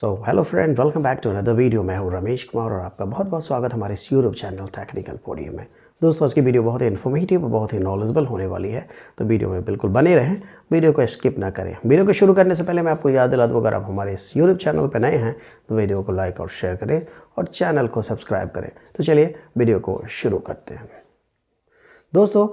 तो hello friend, welcome back to another video. मैं हूं रमेश कुमार और आपका बहुत बहुत स्वागत हमारे इस यूट्यूब चैनल टेक्निकल पोडियम में। दोस्तों, आज की वीडियो बहुत ही इन्फॉर्मेटिव और बहुत ही नॉलेजेबल होने वाली है, तो वीडियो में बिल्कुल बने रहें, वीडियो को स्किप ना करें। वीडियो को शुरू करने से पहले मैं आपको याद दिला दूँ, अगर आप हमारे इस यूट्यूब चैनल पर नए हैं तो वीडियो को लाइक और शेयर करें और चैनल को सब्सक्राइब करें। तो चलिए वीडियो को शुरू करते हैं। दोस्तों,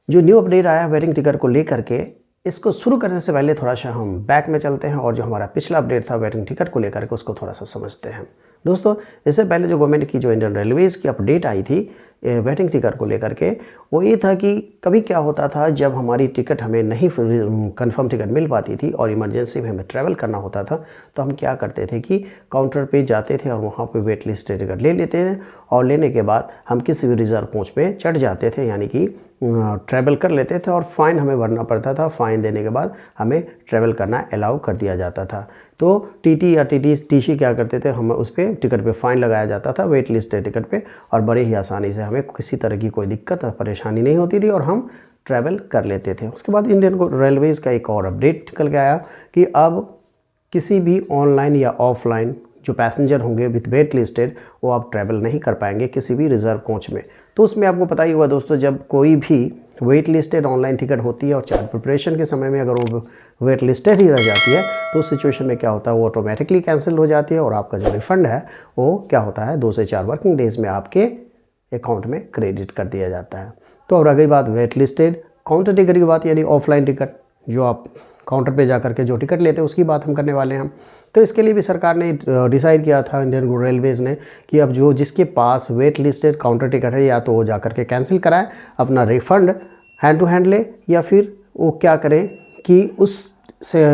जो न्यू अपडेट आया है वेटिंग टिकट को लेकर के, इसको शुरू करने से पहले थोड़ा सा हम बैक में चलते हैं और जो हमारा पिछला अपडेट था वेटिंग टिकट को लेकर के उसको थोड़ा सा समझते हैं। दोस्तों, इससे पहले जो गवर्नमेंट की जो इंडियन रेलवेज़ की अपडेट आई थी वेटिंग टिकट को लेकर के, वो ये था कि कभी क्या होता था जब हमारी टिकट हमें नहीं कंफर्म टिकट मिल पाती थी और इमरजेंसी में हमें ट्रैवल करना होता था, तो हम क्या करते थे कि काउंटर पे जाते थे और वहाँ पे वेट लिस्ट टिकट ले लेते थे और लेने के बाद हम किसी भी रिजर्व कोच पे चढ़ जाते थे, यानी कि ट्रैवल कर लेते थे और फ़ाइन हमें भरना पड़ता था। फ़ाइन देने के बाद हमें ट्रैवल करना अलाउ कर दिया जाता था। तो टीटी या टीसी क्या करते थे, हम उस पर टिकट पे फ़ाइन लगाया जाता था वेट लिस्ट टिकट पे, और बड़े ही आसानी से हमें किसी तरह की कोई दिक्कत परेशानी नहीं होती थी और हम ट्रैवल कर लेते थे। उसके बाद इंडियन रेलवेज़ का एक और अपडेट निकल के आया कि अब किसी भी ऑनलाइन या ऑफलाइन जो पैसेंजर होंगे विथ वेट लिस्टेड, वो आप ट्रैवल नहीं कर पाएंगे किसी भी रिज़र्व कोच में। तो उसमें आपको पता ही होगा दोस्तों, जब कोई भी वेट लिस्टेड ऑनलाइन टिकट होती है और चार्ट प्रिपरेशन के समय में अगर वो वेट लिस्टेड ही रह जाती है, तो उस सिचुएशन में क्या होता है, वो ऑटोमेटिकली कैंसिल हो जाती है और आपका जो रिफ़ंड है वो क्या होता है 2 से 4 वर्किंग डेज़ में आपके अकाउंट में क्रेडिट कर दिया जाता है। तो अब रह गई बात वेट लिस्टेड काउंटर टिकट की बात, यानी ऑफलाइन टिकट जो आप काउंटर पे जा करके जो टिकट लेते हैं उसकी बात हम करने वाले हैं। तो इसके लिए भी सरकार ने डिसाइड किया था, इंडियन रेलवेज़ ने, कि अब जो जिसके पास वेट लिस्टेड काउंटर टिकट है या तो वो जा करके कैंसिल कराए, अपना रिफ़ंड हैंड टू हैंड ले, या फिर वो क्या करें कि उस से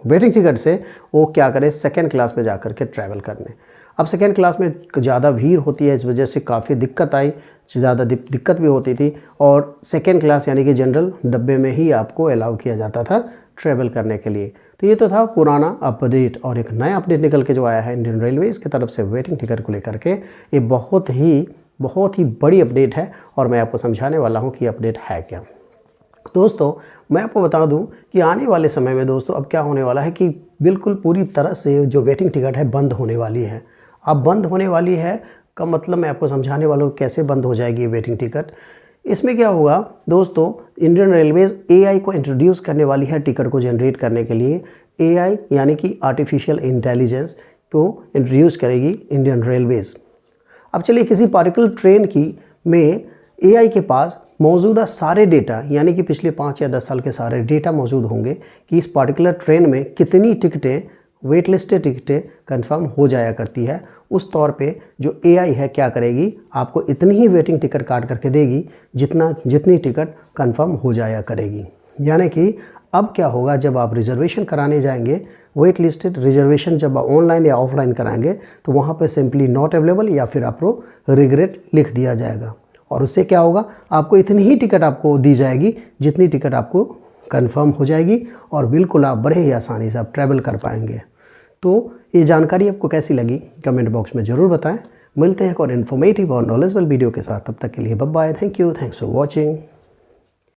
वेटिंग टिकट से वो क्या करें सेकेंड क्लास में जा कर के ट्रैवल करने। अब सेकेंड क्लास में ज़्यादा भीड़ होती है, इस वजह से काफ़ी दिक्कत आई, ज़्यादा दिक्कत भी होती थी, और सेकेंड क्लास यानी कि जनरल डब्बे में ही आपको अलाउ किया जाता था ट्रैवल करने के लिए। तो ये तो था पुराना अपडेट, और एक नया अपडेट निकल के जो आया है इंडियन रेलवेज़ की तरफ से वेटिंग टिकट को लेकर के, ये बहुत ही बड़ी अपडेट है और मैं आपको समझाने वाला हूँ कि अपडेट है क्या। दोस्तों, मैं आपको बता दूं कि आने वाले समय में दोस्तों अब क्या होने वाला है कि बिल्कुल पूरी तरह से जो वेटिंग टिकट है बंद होने वाली है। अब बंद होने वाली है का मतलब मैं आपको समझाने वाला हूँ कैसे बंद हो जाएगी ये वेटिंग टिकट। इसमें क्या होगा दोस्तों, इंडियन रेलवेज़ एआई को इंट्रोड्यूस करने वाली है टिकट को जनरेट करने के लिए। एआई यानी कि आर्टिफिशियल इंटेलिजेंस को इंट्रोड्यूस करेगी इंडियन रेलवेज़। अब चलिए, किसी पार्टिकुलर ट्रेन की में एआई के पास मौजूदा सारे डेटा, यानी कि पिछले 5 या 10 साल के सारे डेटा मौजूद होंगे कि इस पार्टिकुलर ट्रेन में कितनी टिकटें वेट लिस्टेड टिकटें कंफर्म हो जाया करती है। उस तौर पे जो एआई है क्या करेगी, आपको इतनी ही वेटिंग टिकट काट करके देगी जितनी टिकट कंफर्म हो जाया करेगी। यानी कि अब क्या होगा, जब आप रिजर्वेशन कराने जाएंगे, वेट लिस्टेड रिजर्वेशन जब आप ऑनलाइन या ऑफलाइन कराएंगे, तो वहाँ पर सिंपली नॉट अवेलेबल या फिर आपको रिग्रेट लिख दिया जाएगा, और उससे क्या होगा, आपको इतनी ही टिकट आपको दी जाएगी जितनी टिकट आपको कंफर्म हो जाएगी, और बिल्कुल आप बड़े ही आसानी से आप ट्रैवल कर पाएंगे। तो ये जानकारी आपको कैसी लगी कमेंट बॉक्स में ज़रूर बताएं। मिलते हैं एक और इन्फॉर्मेटिव और नॉलेजेबल वीडियो के साथ, तब तक के लिए bye bye. Thank you, thanks for watching.